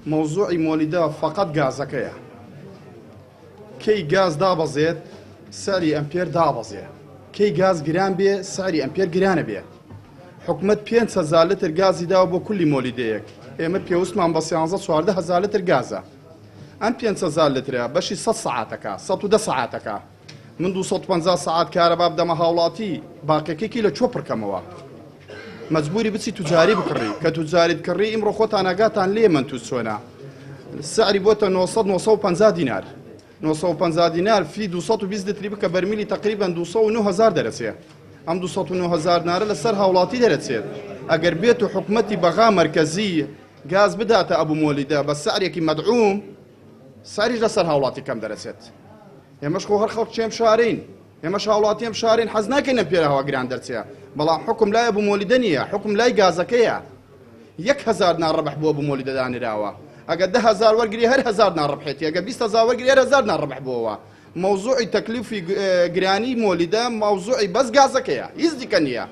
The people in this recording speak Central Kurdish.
موضوعی مۆلیدە فقط گازەکەیە. کەی گاز دابەزێت سعری ئەمپێر دابەزێ، کەی گاز گران بێ سعری ئەمپێر گرانە بێ. حکومت 5,000 لتر گازی داوە بۆ کولی مۆلیدەیەک، ئێمە پێویستمان بە 13-14,000 لتر گازە. ئەم 5,000 لترە بەشی 100 سعاتەکە 110 سعاتەکە. من 250 سعات کارەبا بدەمە هاوڵاتی، باقیەکەی لە چۆ پڕکەمەوە. مەجبوری بچی توجاری بکڕی، کە توجاریت کڕی ئیمڕۆ خۆتان ئاگاتان لێ من تو چۆنە. سعری بۆتە 900-950 دینار. 950 دینار فی 220 لتری بکە بەرمیلی تقریبان 209,000 دەرەچێت. ئەم 209,000 نارە لەسەر هاوڵاتی دەرەچێت. ئەگەر بێت و حکومەتی بەغا مەرکەزی گاز بداتە ئەبوو مۆلیدە بە سعرێکی مەدعوم، سعریش لەسەر هاوڵاتی کەم دەرەچێت. ئێمەش خۆ هەر خەڵک چێم شارین، ئێمەش هاوڵاتی ئەم شارین حەز ناکەینە پێرەوە گران دەرچێت. بەڵام حکم لای ئەبوو مۆلیدە نییە، حکم لای گازەکەیە. 1,000 ناڕەبح بۆ ئەبوو مۆلیدە دانراوە. ئەگەر 10,000 وەرگری هەر 1,000 ناڕەبحێتی، ئەگەر 20,000 وەرگری هەر 1,000 ناڕەبح بۆەوە. موضوعی تەکلیفی گرانی مۆلیدە موضوعی بەس گازەکەیە، هیچ دیکە نییە.